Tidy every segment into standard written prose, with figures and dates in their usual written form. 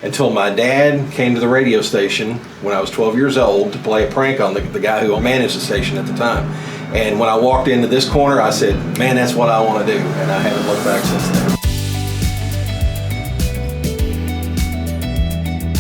Until my dad came to the radio station when I was 12 years old to play a prank on the guy who managed the station at the time. And when I walked into this corner, I said, man, that's what I want to do. And I haven't looked back since then.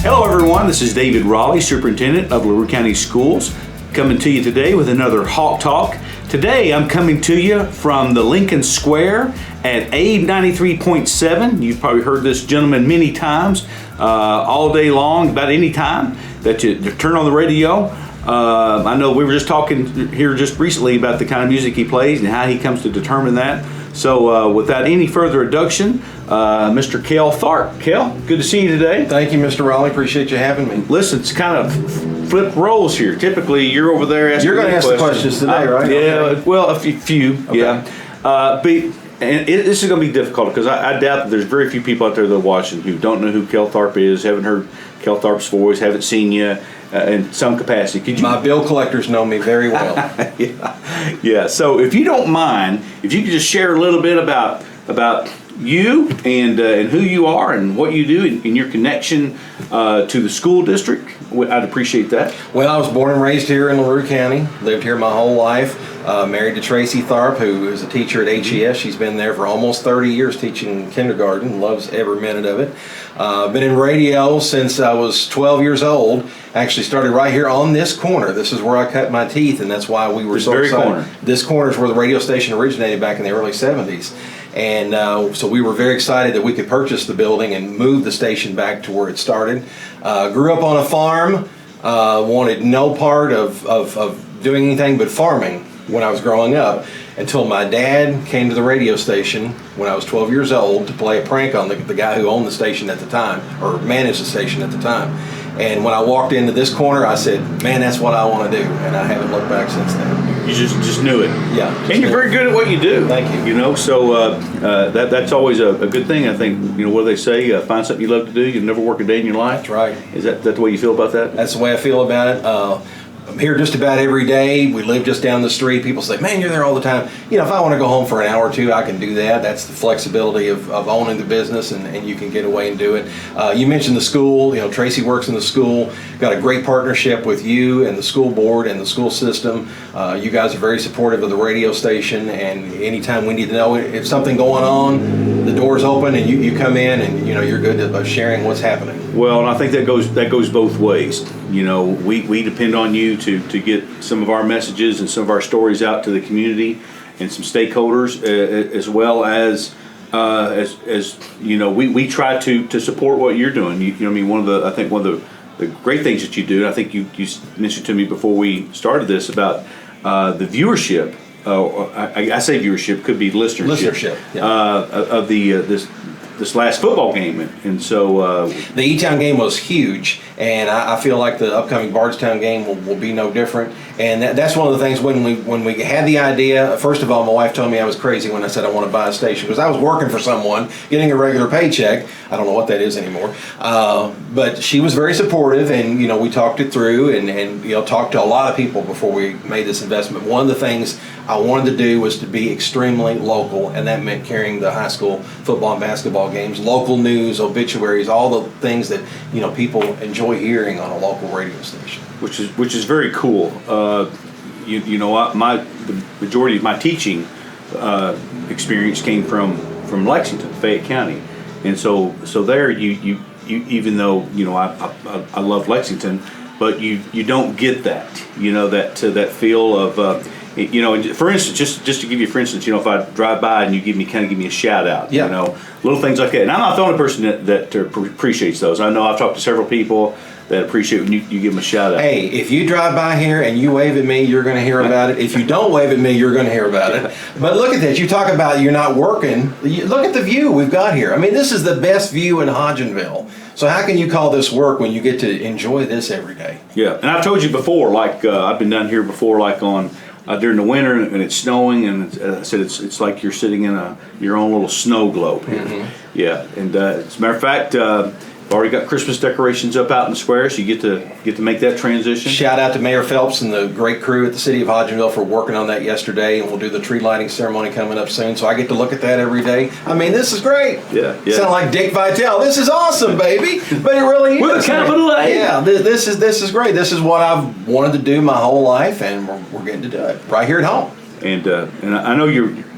Hello everyone, this is David Raleigh, Superintendent of LaRue County Schools, coming to you today with another Hawk Talk. Today I'm coming to you from the Lincoln Square at A93.7. You've probably heard this gentleman many times, all day long, about any time that you turn on the radio. I know we were just talking here just recently about the kind of music he plays and how he comes to determine that. So without any further introduction, Mr. Cale Tharp. Cale, good to see you today. Thank you, Mr. Raleigh. Appreciate you having me. Listen, it's kind of flip roles here. Typically, you're over there asking. You're going to ask the questions today, right? Yeah, okay. Well, a few, okay. Yeah. This is going to be difficult because I doubt that there's very few people out there that are watching who don't know who Cale Tharp is, haven't heard Cale Tharp's voice, haven't seen you in some capacity. Could you? My bill collectors know me very well. Yeah. So if you don't mind, if you could just share a little bit about you and who you are and what you do and your connection to the school district, I'd appreciate that. Well, I was born and raised here in LaRue County, lived here my whole life. Married to Tracy Tharp, who is a teacher at HES. She's been there for almost 30 years teaching kindergarten, loves every minute of it. Been in radio since I was 12 years old. Actually started right here on this corner. This is where I cut my teeth, and that's why we were so excited. Corner. This corner is where the radio station originated back in the early 70s. And so we were very excited that we could purchase the building and move the station back to where it started. Grew up on a farm, wanted no part of doing anything but farming when I was growing up, until my dad came to the radio station when I was 12 years old to play a prank on the guy who owned the station at the time, or managed the station at the time. And when I walked into this corner, I said, man, that's what I want to do. And I haven't looked back since then. You just knew it. Yeah. And you're very good at what you do. Thank you. You know, so that's always a good thing. I think, you know, what do they say? Find something you love to do. You'll never work a day in your life. That's right. Is that the way you feel about that? That's the way I feel about it. I'm here just about every day. We live just down the street. People say, man, you're there all the time. You know, if I want to go home for an hour or two, I can do that. That's the flexibility of owning the business, and you can get away and do it. You mentioned the school. You know, Tracy works in the school. Got a great partnership with you and the school board and the school system. You guys are very supportive of the radio station, and anytime we need to know if something going on, the door's open and you come in and, you know, you're good at sharing what's happening. Well, and I think that goes both ways. You know, we depend on you to get some of our messages and some of our stories out to the community and some stakeholders, as well as you know, we try to support what you're doing. You know, I mean, one of the great things that you do, and I think you mentioned to me before we started this about the viewership. I say viewership, could be listenership. Yeah. Of this last football game, and so the E-Town game was huge, and I feel like the upcoming Bardstown game will be no different. And that's one of the things when we had the idea. First of all, my wife told me I was crazy when I said I want to buy a station, because I was working for someone, getting a regular paycheck. I don't know what that is anymore, but she was very supportive, and, you know, we talked it through, and you know, talked to a lot of people before we made this investment. One of the things I wanted to do was to be extremely local, and that meant carrying the high school football and basketball games, local news, obituaries, all the things that, you know, people enjoy hearing on a local radio station. Which is very cool. You know, the majority of my teaching experience came from Lexington, Fayette County, and so there you even though, you know, I love Lexington, but you don't get that, you know, that feel of. You know, for instance, just to give you, for instance, you know, if I drive by and you give me a shout out, yeah. You know, little things like that. And I'm not the only person that appreciates those. I know I've talked to several people that appreciate when you give them a shout out. Hey, if you drive by here and you wave at me, you're going to hear about it. If you don't wave at me, you're going to hear about it. But look at this. You talk about you're not working. Look at the view we've got here. I mean, this is the best view in Hodgenville. So how can you call this work when you get to enjoy this every day? Yeah, and I've told you before, like I've been down here before, like on during the winter, and it's snowing, and I said it's like you're sitting in your own little snow globe here. Mm-hmm. Yeah, and as a matter of fact, already got Christmas decorations up out in the square, so you get to make that transition. Shout out to Mayor Phelps and the great crew at the City of Hodgenville for working on that yesterday, and we'll do the tree lighting ceremony coming up soon. So I get to look at that every day. I mean, this is great. Yeah. Sound like Dick Vitale. This is awesome, baby. But it really is. With a capital A. Yeah, this is great. This is what I've wanted to do my whole life, and we're getting to do it right here at home. And I know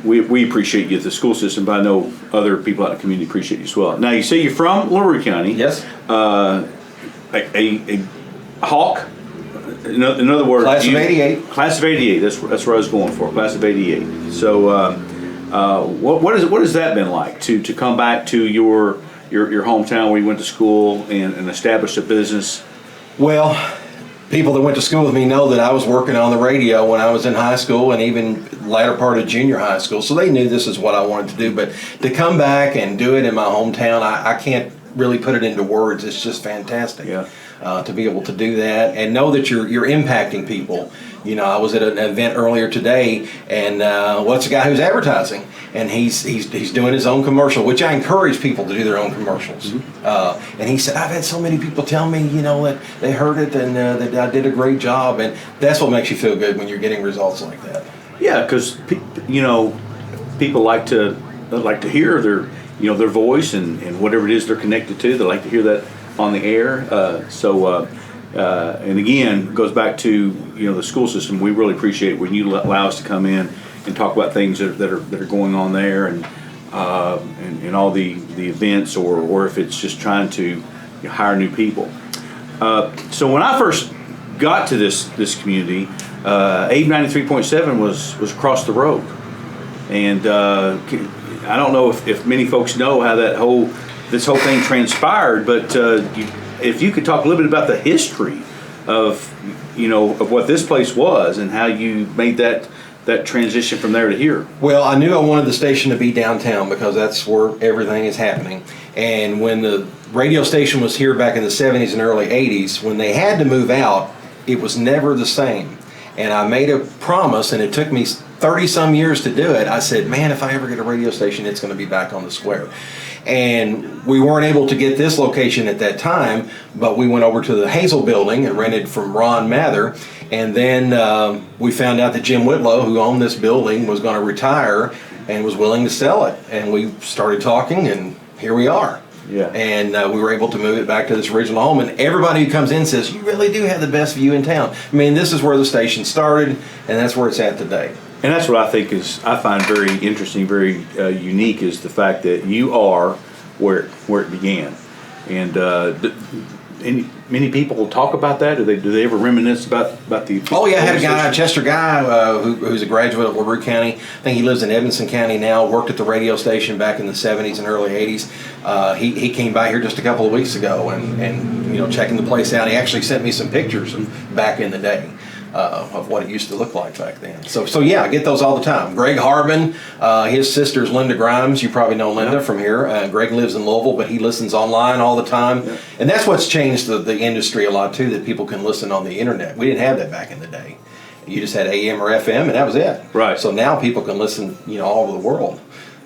we appreciate you at the school system, but I know other people out in the community appreciate you as well. Now, you say you're from LaRue County. Yes. A Hawk. In other words, Class of '88. Class of '88. That's where I was going for. Class of '88. So, what has that been like to come back to your hometown where you went to school and establish a business? Well, people that went to school with me know that I was working on the radio when I was in high school and even latter part of junior high school, so they knew this is what I wanted to do. But to come back and do it in my hometown, I can't really put it into words. It's just fantastic. Yeah. To be able to do that and know that you're impacting people. You know, I was at an event earlier today, and what's a guy who's advertising, and he's doing his own commercial, which I encourage people to do their own commercials. Mm-hmm. And he said, I've had so many people tell me, you know, that they heard it and that I did a great job, and that's what makes you feel good when you're getting results like that. Yeah, because people like to hear their voice and whatever it is they're connected to. They like to hear that on the air. And again, it goes back to the school system. We really appreciate when you allow us to come in and talk about things that are going on there, and all the events, or if it's just trying to hire new people. So when I first got to this community, AB 93.7 was across the road, and I don't know if many folks know how this whole thing transpired, but if you could talk a little bit about the history of what this place was and how you made that transition from there to here. Well, I knew I wanted the station to be downtown because that's where everything is happening. And when the radio station was here back in the 70s and early 80s, when they had to move out, it was never the same. And I made a promise, and it took me 30 some years to do it. I said, man, if I ever get a radio station, it's going to be back on the square. And we weren't able to get this location at that time, but we went over to the Hazel building and rented from Ron Mather. And then we found out that Jim Whitlow, who owned this building, was going to retire and was willing to sell it. And we started talking, and here we are. Yeah. And we were able to move it back to this original home. And everybody who comes in says, you really do have the best view in town. I mean, this is where the station started, and that's where it's at today. And that's what I find very interesting, very unique, is the fact that you are where it began. And many people will talk about that. Do they ever reminisce about the? Oh yeah, I had a guy, Chester Guy, who's a graduate of LaRue County. I think he lives in Evanston County now. Worked at the radio station back in the 70s and early 80s. He came by here just a couple of weeks ago and checking the place out. He actually sent me some pictures of back in the day. Of what it used to look like back then. So yeah, I get those all the time. Greg Harbin, his sister's Linda Grimes. You probably know Linda from here. Greg lives in Louisville, but he listens online all the time. Yeah. And that's what's changed the industry a lot too, that people can listen on the internet. We didn't have that back in the day. You just had AM or FM, and that was it. Right. So now people can listen, all over the world.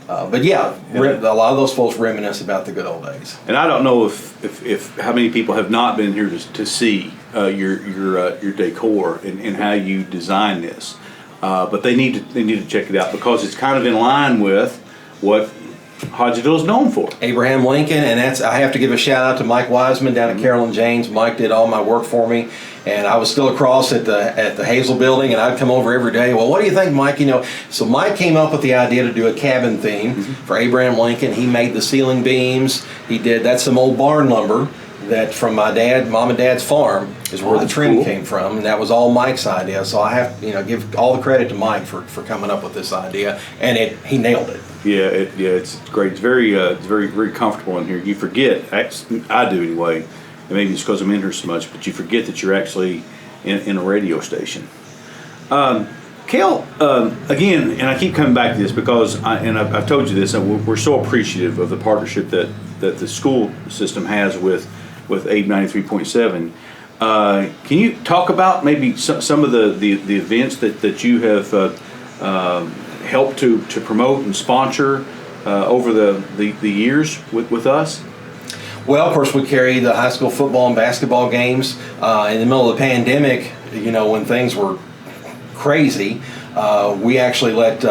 But yeah, a lot of those folks reminisce about the good old days. And I don't know if how many people have not been here to see your decor and how you design this, but they need to check it out because it's kind of in line with what Hodgenville is known for. Abraham Lincoln, and I have to give a shout out to Mike Wiseman down at Carolyn James. Mike did all my work for me, and I was still across at the Hazel building, and I'd come over every day. Well, what do you think, Mike? So Mike came up with the idea to do a cabin theme for Abraham Lincoln. He made the ceiling beams. That's some old barn lumber that from my mom and dad's farm is where the trim came from, and that was all Mike's idea. So I have to give all the credit to Mike for coming up with this idea, and he nailed it. Yeah, it's great. It's very very comfortable in here. You forget, I do anyway, and maybe it's because I'm in here so much, but you forget that you're actually in a radio station. Cale, again, and I keep coming back to this because I've told you this, and we're so appreciative of the partnership that the school system has with AB 93.7. Can you talk about maybe some of the events that you have helped to promote and sponsor over the years with us? Well, of course, we carry the high school football and basketball games. In the middle of the pandemic, when things were crazy, we actually let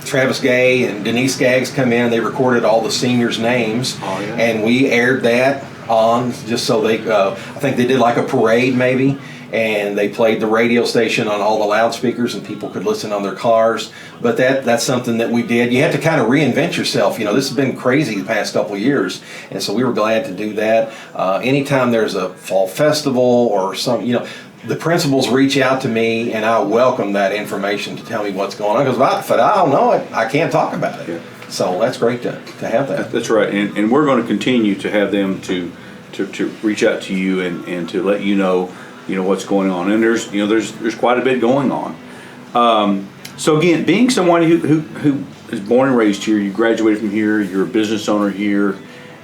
Travis Gay and Denise Skaggs come in. They recorded all the seniors' names, and we aired that on just so they, I think they did like a parade maybe, and they played the radio station on all the loudspeakers and people could listen on their cars. But that's something that we did. You have to kind of reinvent yourself. This has been crazy the past couple of years, and so we were glad to do that. Anytime there's a fall festival or some, the principals reach out to me, and I welcome that information to tell me what's going on. Because if I don't know it, I can't talk about it. Yeah. So that's great to have that. That's right, and we're going to continue to have them to reach out to you and to let you know what's going on. And there's quite a bit going on. So again, being someone who is born and raised here, you graduated from here, you're a business owner here.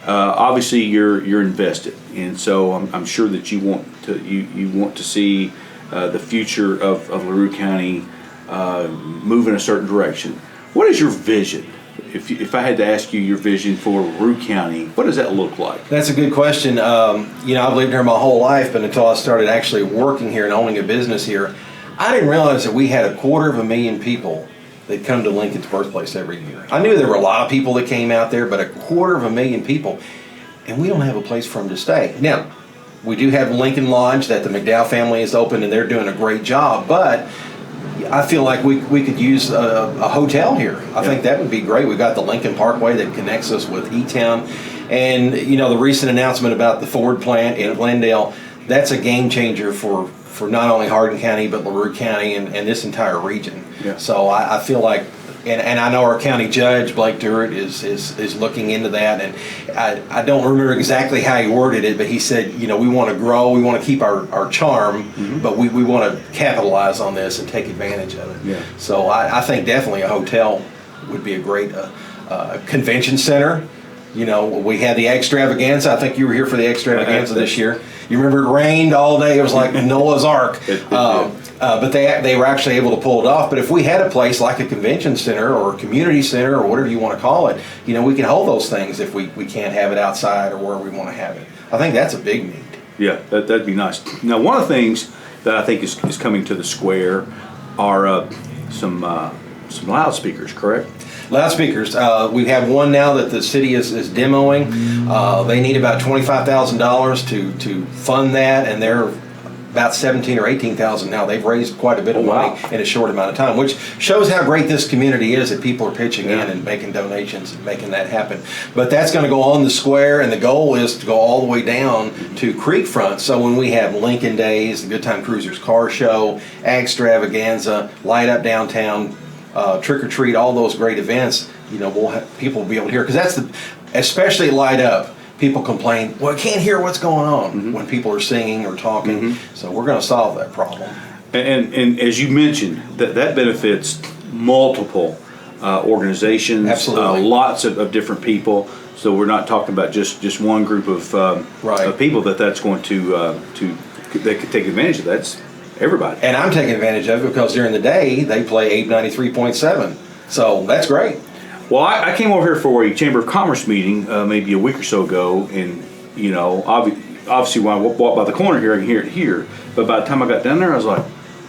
Obviously, you're invested, and so I'm sure that you want to see the future of LaRue County move in a certain direction. What is your vision? If I had to ask you your vision for LaRue County, what does that look like? That's a good question. I've lived here my whole life, but until I started actually working here and owning a business here, I didn't realize that we had 250,000 people that come to Lincoln's birthplace every year. I knew there were a lot of people that came out there, but 250,000 people, and we don't have a place for them to stay. Now, we do have Lincoln Lodge that the McDowell family has opened, and they're doing a great job, but I feel like we could use a hotel here. I think that would be great. We've got the Lincoln Parkway that connects us with E-Town, and the recent announcement about the Ford plant in Glendale, that's a game changer for not only Hardin County but LaRue County and this entire region. Yeah. So I feel like, and I know our county judge Blake Durrett is looking into that, and I don't remember exactly how he worded it, but he said we want to grow, we want to keep our charm, but we want to capitalize on this and take advantage of it. Yeah. So I think definitely a hotel would be a great convention center. We had the extravaganza. I think you were here for the extravaganza this year. You remember it rained all day. It was like Noah's Ark. But they were actually able to pull it off. But if we had a place like a convention center or a community center or whatever you want to call it, we can hold those things if we can't have it outside or where we want to have it. I think that's a big need. Yeah, that'd be nice. Now, one of the things that I think is coming to the square are some loudspeakers, correct? Loudspeakers. We have one now that the city is demoing. They need about $25,000 to fund that, and they're about $17,000 or $18,000 now. They've raised quite a bit of money in a short amount of time, which shows how great this community is, that people are pitching in and making donations and making that happen. But that's going to go on the square, and the goal is to go all the way down to Creekfront. So when we have Lincoln Days, the Good Time Cruisers Car Show, Extravaganza, Light Up Downtown, Trick or Treat, all those great events, people will be able to hear, because especially Light Up. People complain, well, I can't hear what's going on when people are singing or talking. So we're going to solve that problem. And as you mentioned, that benefits multiple organizations, lots of different people. So we're not talking about just one group of people that's going to that could take advantage of that. That's everybody. And I'm taking advantage of it because during the day they play 93.7. So that's great. Well, I came over here for a Chamber of Commerce meeting maybe a week or so ago, and obviously when I walk by the corner here, I can hear it here. But by the time I got down there, I was like,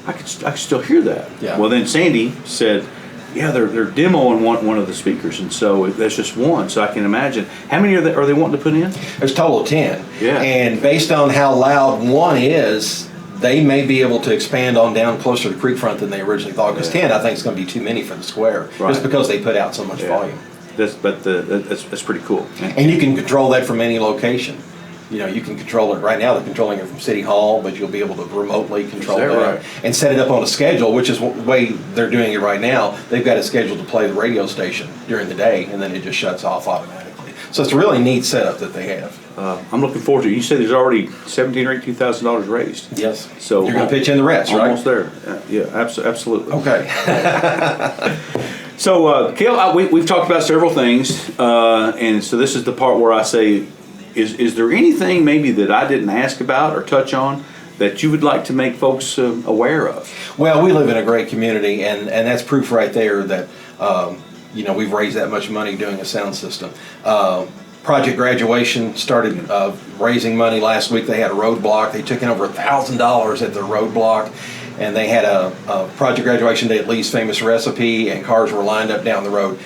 I could still hear that. Yeah. Well, then Sandy said, yeah, they're demoing one of the speakers, and so that's just one. So I can imagine how many are they wanting to put in? There's a total of 10. Yeah. And based on how loud one is, they may be able to expand on down closer to Creekfront than they originally thought. Because 10, I think, is going to be too many for the square, just because they put out so much volume. That's pretty cool. And you can control that from any location. You can control it right now. They're controlling it from City Hall, but you'll be able to remotely control that and set it up on a schedule, which is the way they're doing it right now. They've got it scheduled to play the radio station during the day, and then it just shuts off automatically. So it's a really neat setup that they have. I'm looking forward to it. You said there's already $17,000 or $18,000 raised. Yes. So you're going to pitch in the rest, right? Almost there. Yeah, absolutely. Okay. So, Cale, we've talked about several things, and so this is the part where I say, is there anything maybe that I didn't ask about or touch on that you would like to make folks aware of? Well, we live in a great community, and that's proof right there that we've raised that much money doing a sound system. Project Graduation started raising money last week. They had a roadblock. They took in over $1,000 at the roadblock, and they had a Project Graduation Day at Lee's Famous Recipe, and cars were lined up down the road.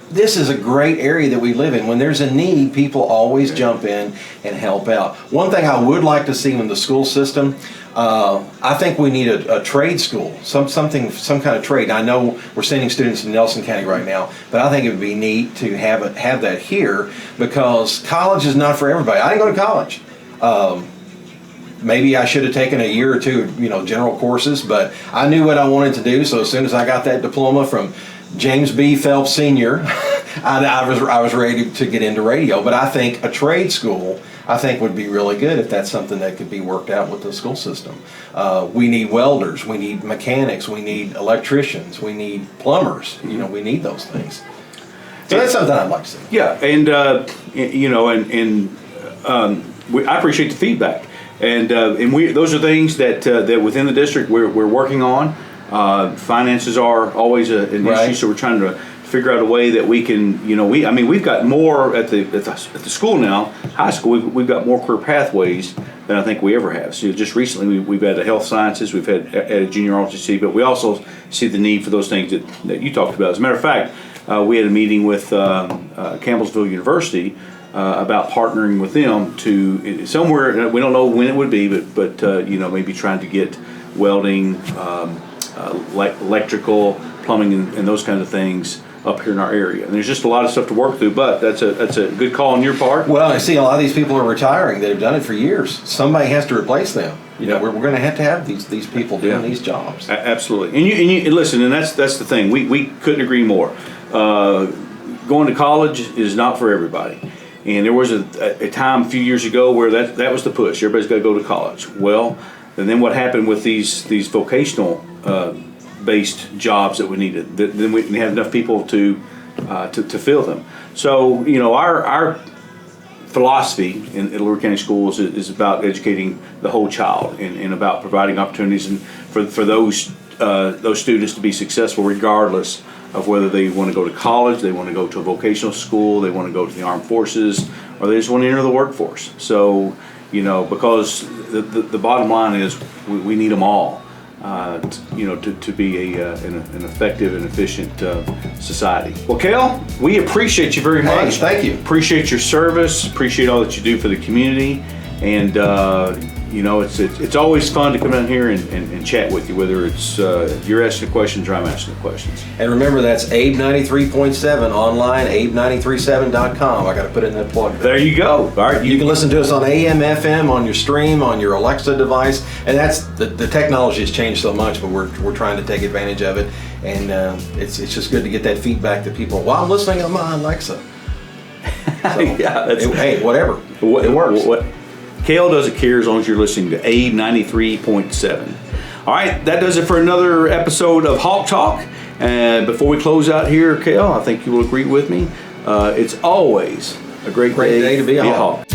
This is a great area that we live in. When there's a need, people always jump in and help out. One thing I would like to see in the school system, I think we need a trade school, some kind of trade. I know we're sending students to Nelson County right now, but I think it would be neat to have that here, because college is not for everybody. I didn't go to college. Maybe I should have taken a year or two, general courses, but I knew what I wanted to do. So as soon as I got that diploma from James B. Phelps Sr., I was ready to get into radio. But I think a trade school, would be really good if that's something that could be worked out with the school system. We need welders, we need mechanics, we need electricians, we need plumbers. We need those things. So that's something I'd like to see. Yeah, and I appreciate the feedback, and those are things that within the district we're working on. Finances are always an issue, so we're trying to figure out a way that we can, we've got more at the school now, high school. We've got more career pathways than I think we ever have. So just recently we've had health sciences, we've had a junior ROTC, but we also see the need for those things that you talked about. As a matter of fact, we had a meeting with Campbellsville University about partnering with them to somewhere, we don't know when it would be, but maybe trying to get welding, electrical, plumbing, and those kinds of things up here in our area. And there's just a lot of stuff to work through, but that's a good call on your part. Well, I see a lot of these people are retiring that have done it for years. Somebody has to replace them. We're going to have these people doing these jobs. Absolutely. And you listen, and that's the thing. We couldn't agree more. Going to college is not for everybody. And there was a time a few years ago where that was the push. Everybody's got to go to college. Well, and then what happened with these vocational based jobs that we needed? Then we didn't have enough people to fill them. So our philosophy in LaRue County Schools is about educating the whole child and about providing opportunities and for those students to be successful regardless of whether they want to go to college, they want to go to a vocational school, they want to go to the armed forces, or they just want to enter the workforce. So, because the bottom line is we need them all, to be an effective and efficient society. Well, Cale, we appreciate you very much. Thank you. Appreciate your service. Appreciate all that you do for the community, and it's always fun to come down here and chat with you, whether it's you're asking questions or I'm asking questions. And remember, that's Abe 93.7 online, abe937.com. I got to put in that plug. There you go. All right, you can listen to us on AM, FM, on your stream, on your Alexa device, and that's the technology has changed so much, but we're trying to take advantage of it, and it's just good to get that feedback that people. Well, I'm listening on my Alexa. So, yeah, hey, whatever. It works. Cale doesn't care as long as you're listening to Abe 93.7. All right, that does it for another episode of Hawk Talk. And before we close out here, Cale, I think you will agree with me. It's always a great day to be a Hawk.